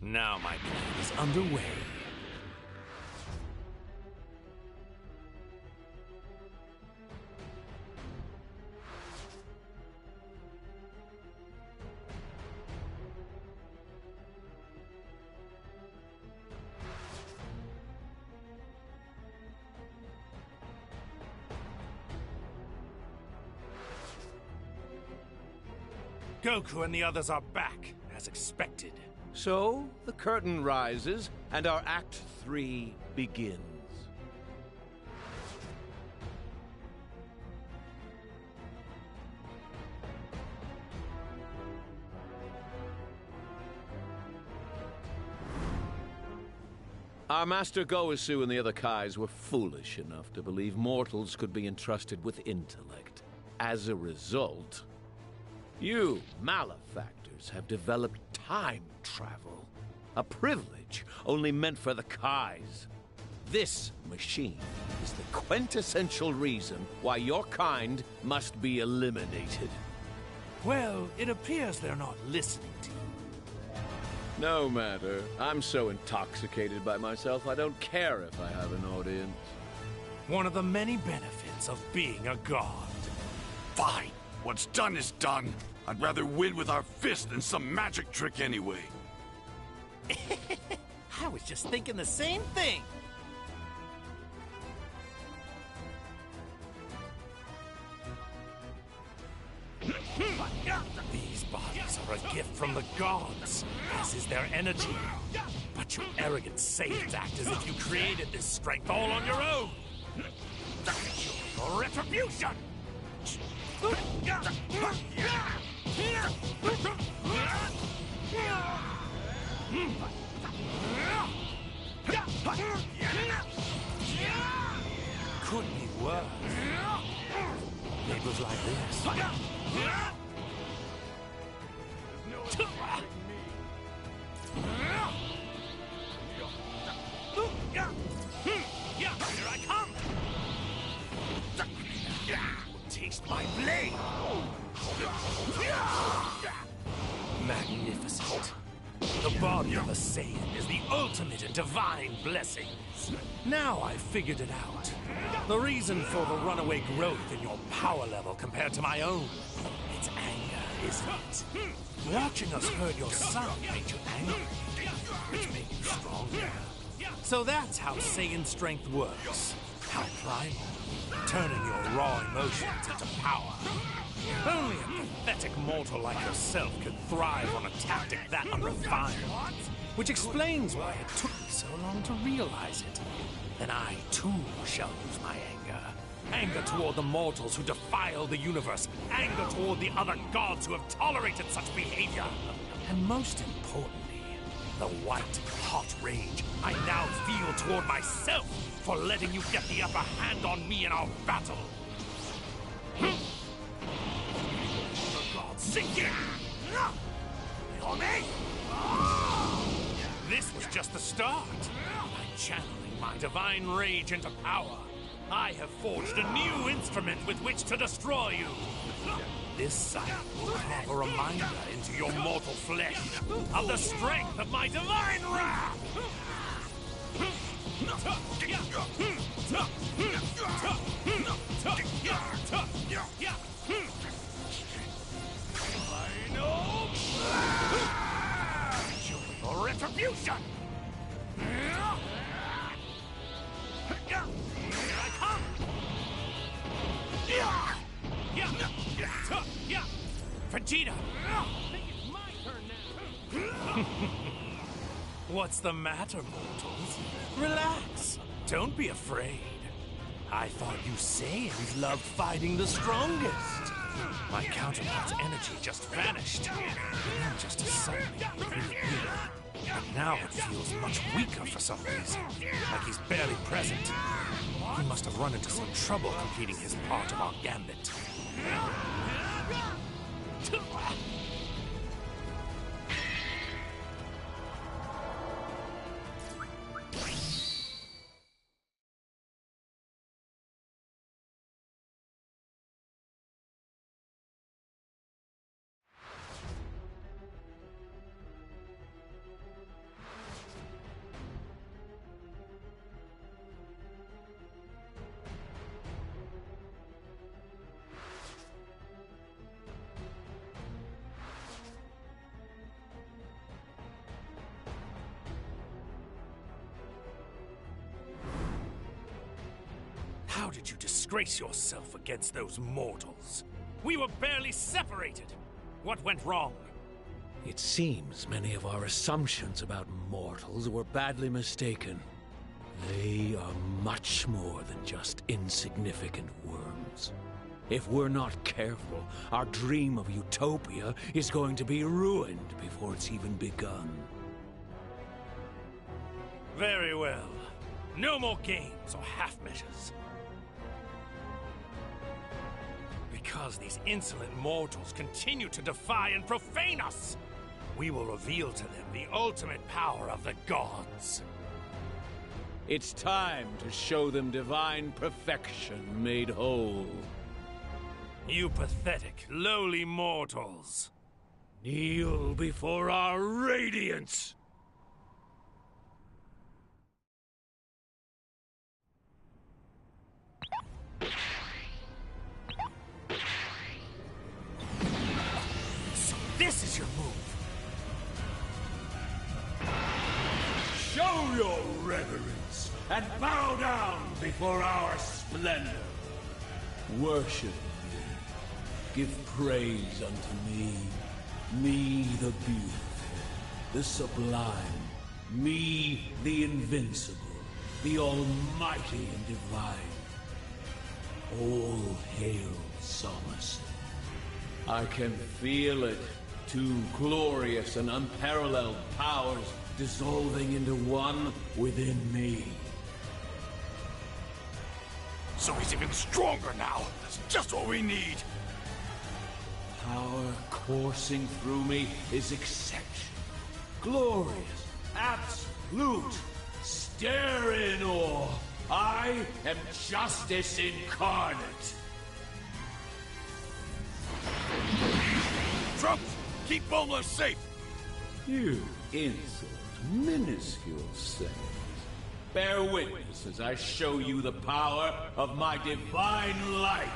Now my plan is underway. Goku and the others are back, as expected. So, the curtain rises, and our Act 3 begins. Our Master Goesu and the other Kais were foolish enough to believe mortals could be entrusted with intellect. As a result, you malefactors have developed time travel. A privilege only meant for the Kais. This machine is the quintessential reason why your kind must be eliminated. Well, it appears they're not listening to you. No matter. I'm so intoxicated by myself, I don't care if I have an audience. One of the many benefits of being a god. Fine. What's done is done. I'd rather win with our fist than some magic trick anyway. I was just thinking the same thing. These bodies are a gift from the gods, as is their energy. But you arrogant Saiyans act as if you created this strength all on your own. Your retribution! Could be worse. It was like this. Here I come! Taste my blade! Magnificent. The body of a Saiyan is the ultimate in divine blessings. Now I've figured it out. The reason for the runaway growth in your power level compared to my own. It's anger, isn't it? Watching us hurt your son made you angry, which made you stronger. So that's how Saiyan strength works. How primal. Turning your raw emotions into power. Only a pathetic mortal like yourself could thrive on a tactic that unrefined. Which explains why it took me so long to realize it. Then I, too, shall use my anger. Anger toward the mortals who defile the universe. Anger toward the other gods who have tolerated such behavior. And most importantly, the white, hot rage I now feel toward myself for letting you get the upper hand on me in our battle. The gods sink in! This was just the start. I'm channeling my divine rage into power. I have forged a new instrument with which to destroy you. This sight will carve a reminder into your mortal flesh of the strength of my divine wrath. Your retribution! Here I come! Vegeta! I think it's my turn now! What's the matter, mortals? Relax. Don't be afraid. I thought you Saiyans loved fighting the strongest. My counterpart's energy just vanished. And just as suddenly reappeared. But now it feels much weaker for some reason. Like he's barely present. He must have run into some trouble completing his part of our gambit. How did you disgrace yourself against those mortals? We were barely separated. What went wrong? It seems many of our assumptions about mortals were badly mistaken. They are much more than just insignificant worms. If we're not careful, our dream of utopia is going to be ruined before it's even begun. Very well. No more games or half-measures. Because these insolent mortals continue to defy and profane us, we will reveal to them the ultimate power of the gods. It's time to show them divine perfection made whole. You pathetic, lowly mortals. Kneel before our radiance! So this is your move. Show your reverence and bow down before our splendor. Worship me. Give praise unto me. Me the beautiful, the sublime. Me the invincible, the almighty and divine. All hail Somerset. I can feel it. Two glorious and unparalleled powers dissolving into one within me. So he's even stronger now. That's just what we need. Power coursing through me is exceptional. Glorious, absolute. Stare in awe. I am justice incarnate. Trumps, keep Boma safe. You insult, minuscule saint. Bear witness as I show you the power of my divine light.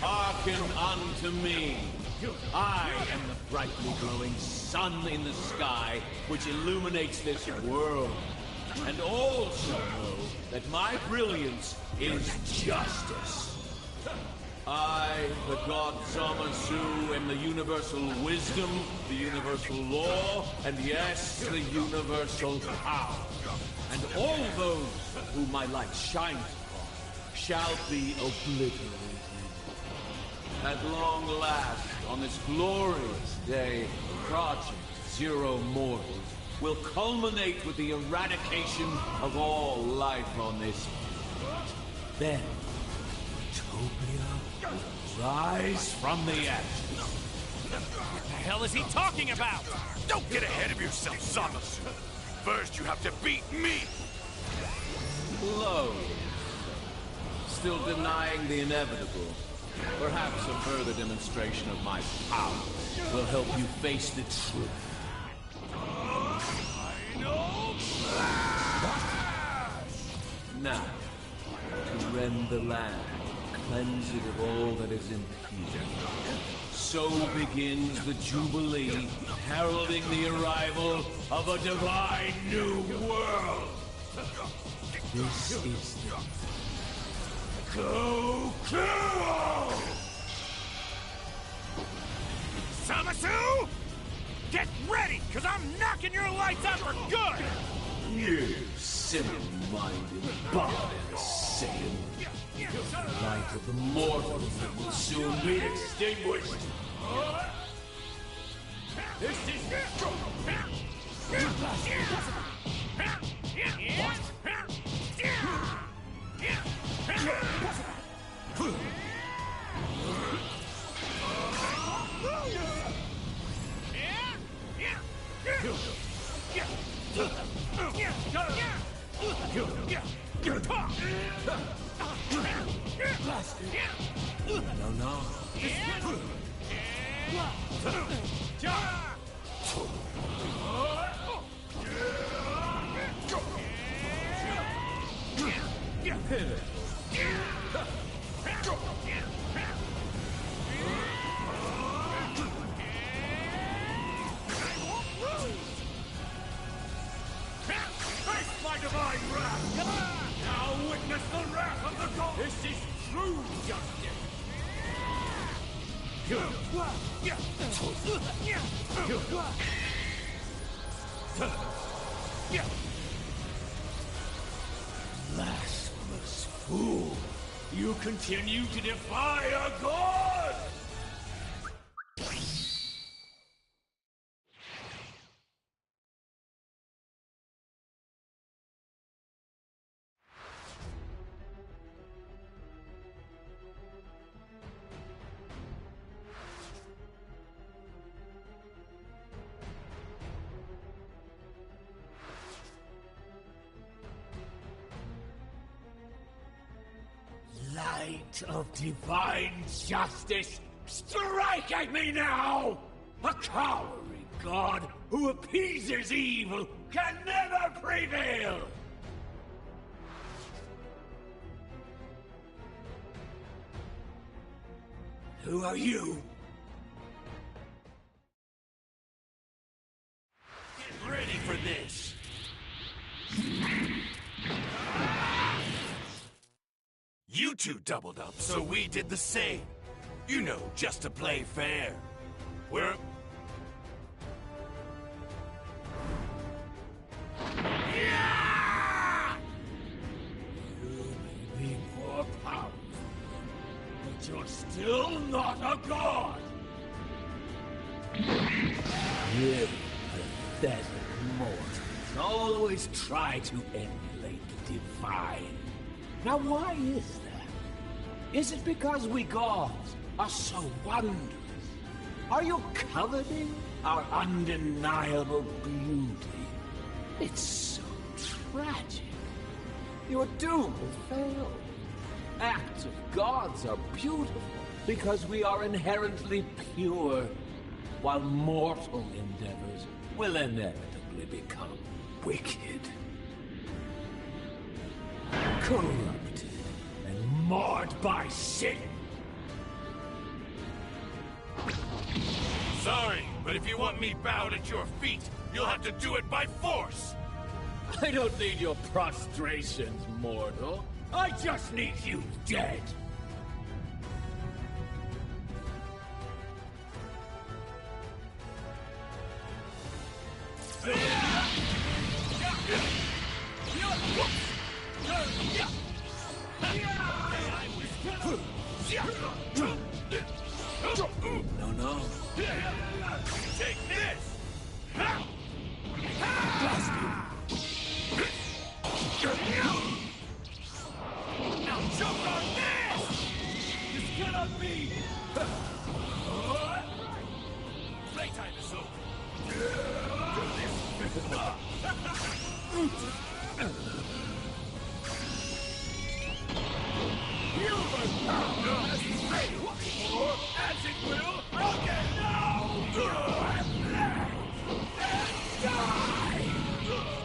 Hearken unto me. I am the brightly glowing sun in the sky, which illuminates this world. And all shall know that my brilliance is justice. I, the god Zamasu, am the universal wisdom, the universal law, and yes, the universal power. And all those whom my light shines upon shall be obliterated. At long last, on this glorious day, Project Zero Mortals will culminate with the eradication of all life on this planet. Then, Utopia will rise from the ashes. What the hell is he talking about? Don't get ahead of yourself, Zamasu. First, you have to beat me. Low. Still denying the inevitable. Perhaps a further demonstration of my power will help you face the truth. Now, to rend the land, cleanse it of all that is impure. So begins the Jubilee, heralding the arrival of a divine new world. This is the Goku! Zamasu! Get ready, because I'm knocking your lights out for good! You simple-minded barbarian Satan. The light of the mortals will soon be extinguished. This is No. the wrath of the gods! This is true justice! Blasphemous fool! You continue to defy a god! Light of divine justice, strike at me now! A cowering god who appeases evil can never prevail! Who are you? Get ready for this! You two doubled up, so we did the same. You know, just to play fair. We're... Yeah! You may be more powerful, but you're still not a god! You pathetic mortals always try to emulate the divine. Now why is that? Is it because we gods are so wondrous? Are you coveting our undeniable beauty? It's so tragic. Your doom will fail. Acts of gods are beautiful because we are inherently pure, while mortal endeavors will inevitably become wicked. Corrupted and marred by sin. Sorry, but if you want me bowed at your feet, you'll have to do it by force. I don't need your prostrations, mortal. I just need you dead. No, no. Take this! Blast you! Now jump on this! This cannot be! Playtime is over! As it will, again now! Die!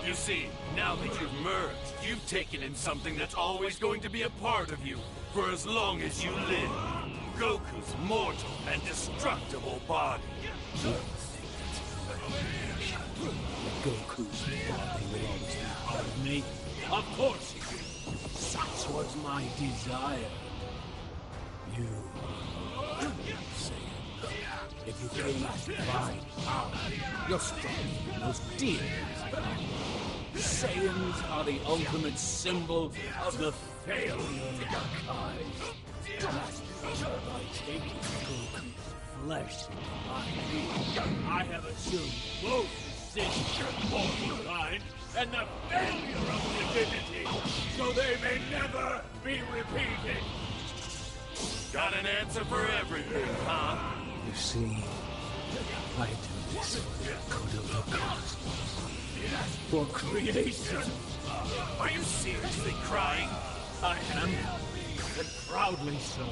You see, now that you've merged, you've taken in something that's always going to be a part of you, for as long as you live. Goku's mortal and destructible body. Goku's body will always be part of me. Of course it will. Such was my desire. You... If you gain divine power, you're stronger than those demons. Saiyans are the ultimate symbol of the failure of the kind. By taking Goku's flesh into my being, I have assumed both the sins of mortal and the failure of divinity, so they may never be repeated. Got an answer for everything, huh? You see, I do this for the good of the cosmos. For creation. Are you seriously crying? I am, and proudly so.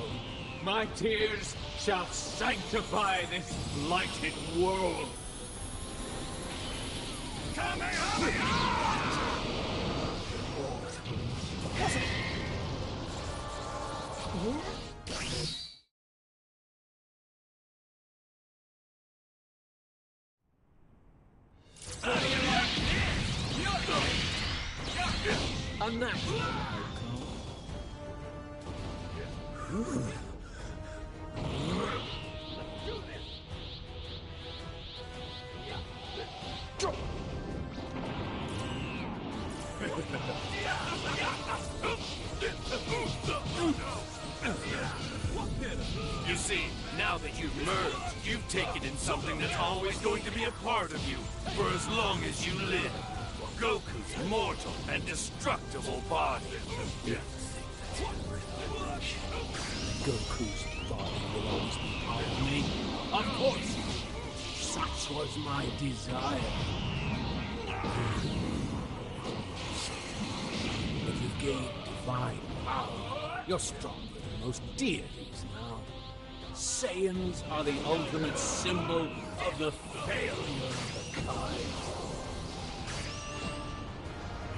My tears shall sanctify this blighted world. A natural outcome. You see, now that you've merged, you've taken in something that's always going to be a part of you, for as long as you live. Goku's mortal and destructible body. Goku's body will always be part of me. Of course! Such was my desire. But you've gained divine power. You're stronger than most deities now. Saiyans are the ultimate symbol of the failure of the kind.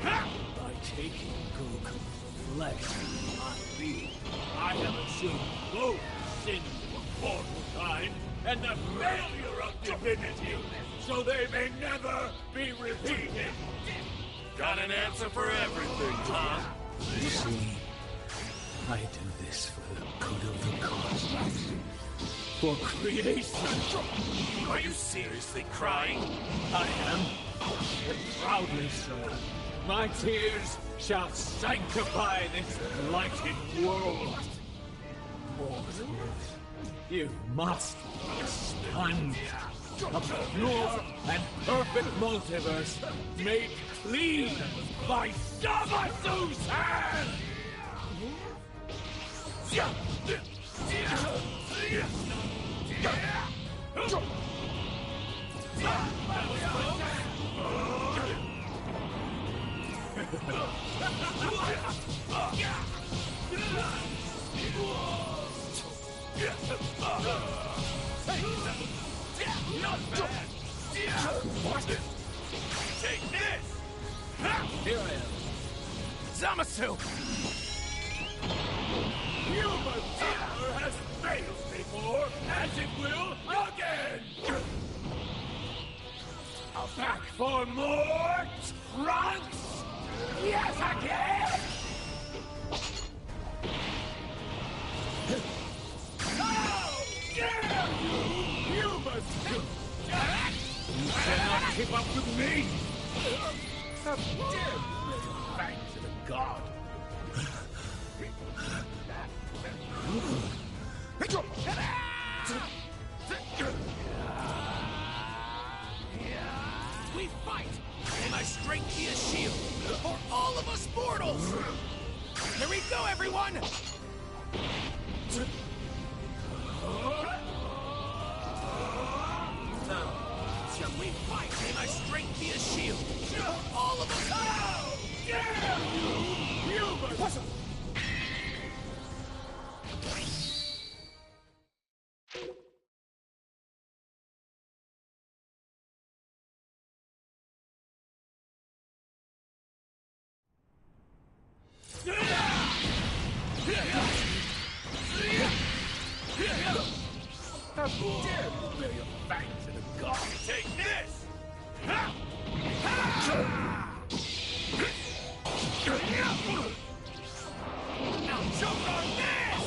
By taking Goku's flesh in my being, I have assumed both sins of mortal kind and the failure of divinity, so they may never be repeated. Got an answer for everything, huh? You see, I do this for the good of the cosmos. For creation. Are you seriously crying? I am. And proudly so. My tears shall sanctify this blighted world. Mortals, you must expand. A pure and perfect multiverse made clean by Zamasu's hand! Take this! Here I am. Zamasu! Human power has failed before, as it will again! Back for more trunks? Yes, again! How dare you! You must do that! You cannot keep up with me! How dare you raise your back to the god! We fight! May my strength be a shield for all of us mortals! Here we go, everyone! Shall we fight? May my strength be a shield for all of us! How dare you! You must... How dare you bear your back to the god? Take this! Now choke on this!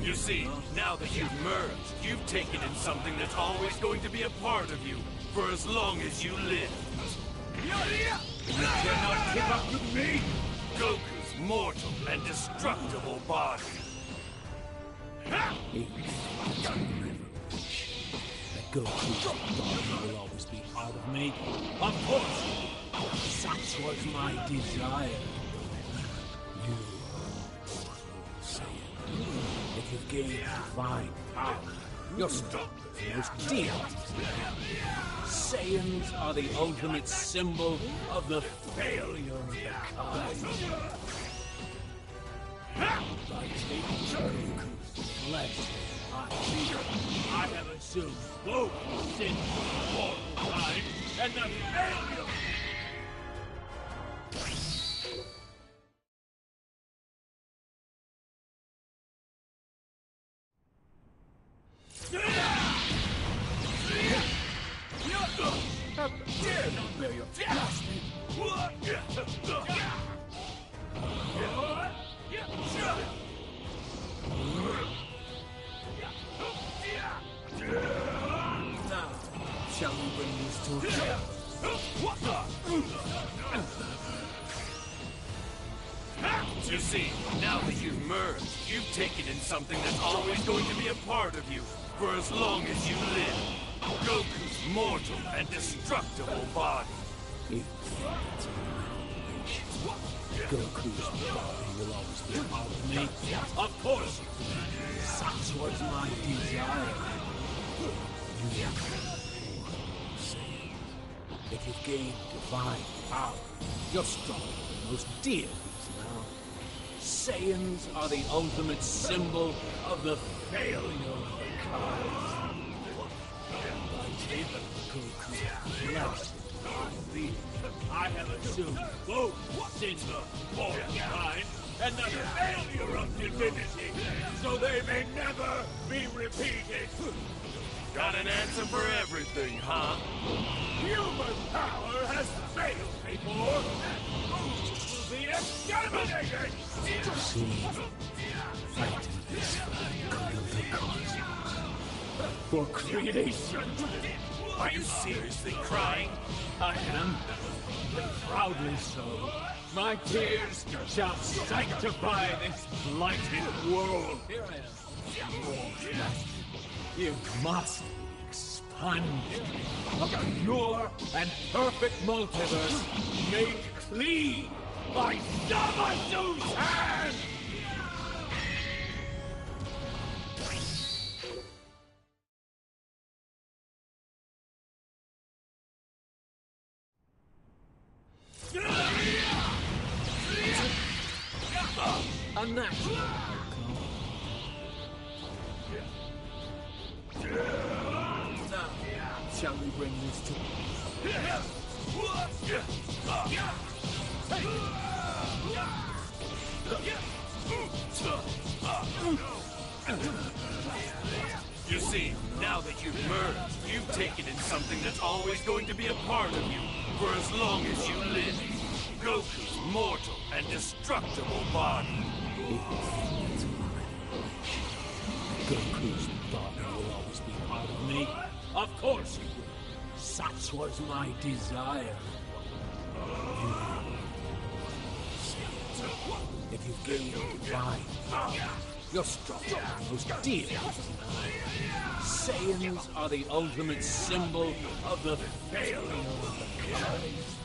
You see, now that you've merged, you've taken in something that's always going to be a part of you, for as long as you live. You cannot keep up with me! Goku's mortal and destructible body. That Goku's body will always be part of me. Of course! Such was my desire. You, mortal Saiyan, if you've gained divine power, you're stronger than most deities. Saiyans are the ultimate symbol of the failure of the kind. By taking Goku's flesh, I have assumed both sins of mortal kind and the failure How dare you bear your blasphemy? Now, shall we bring this to a close? You see, now that you've merged, you've taken in something that's always going to be a part of you for as long as you live. Goku's mortal and destructible body. Goku's body will always be a part of me. Of course, such was my desire. You if you gain divine power, you're stronger than most deities now. Saiyans are the ultimate symbol of the failure of the gods. I have assumed both sins of mankind and the failure of divinity, so they may never be repeated. Got an answer for everything, huh? Human power has failed before. Who will be exterminated? See, I do this for the good of the cosmos. For creation. Are you seriously crying? I am, and proudly so. My tears shall sanctify this blighted world. Here I am. You must be expunged. A pure and perfect multiverse made clean by Zamasu's hand! Unnatural outcome. Now, shall we bring this to... You see, now that you've merged, you've taken in something that's always going to be a part of you for as long as you live. Goku's mortal and destructible body. Goku's body will always be part of me. Of course it will. Such was my desire. If you gain divine power, you're stronger than most deities. Saiyans are the ultimate symbol of the failure of the gods.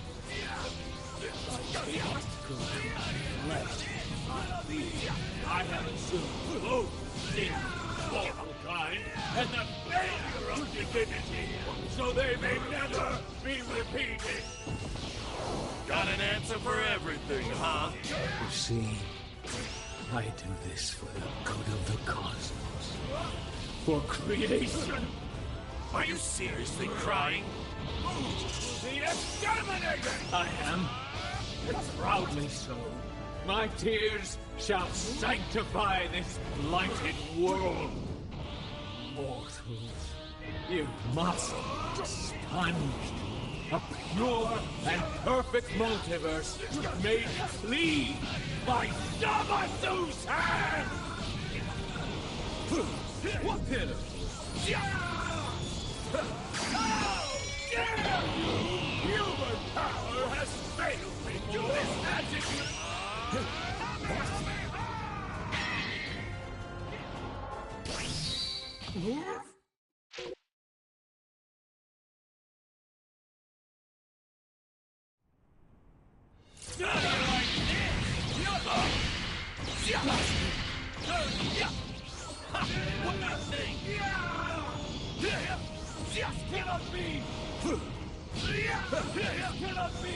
I have assumed both sins of mankind and the failure of divinity, so they may never be repeated. Got an answer for everything, huh? You see, I do this for the good of the cosmos. For creation. Are you seriously crying? The exterminator! I am, and proudly so. My tears shall sanctify this blighted world. Mortals, you must be expunged. A pure and perfect multiverse made clean by Zamasu's hand! What pitiful! How dare you! Human power has failed me to this magic! What that thing? Cannot be! Cannot be!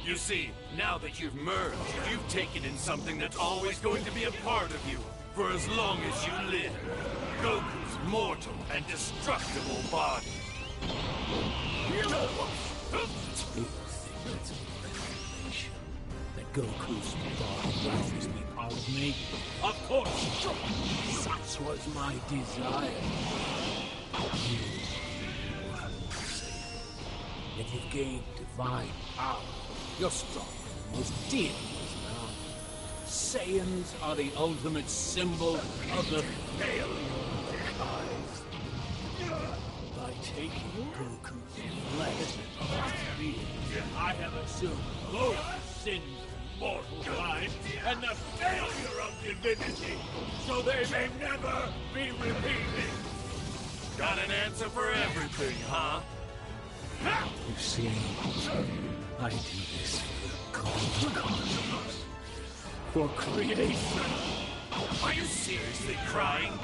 You see, now that you've merged, you've taken in something that's always going to be a part of you for as long as you live. Goku's mortal and destructible body. You think it's a revelation that Goku's thought would always be part of me. Of course, such was my desire. You are safe. Yet you've gained divine power. You're stronger than most deities now. Saiyans are the ultimate symbol of the failure of the Kais. By taking Goku's flesh of being, I have assumed both the sins of mortal and the failure of divinity, so they may never be repeated. Got an answer for everything, huh? You see, I do this for the cosmos, for creation. Are you seriously crying?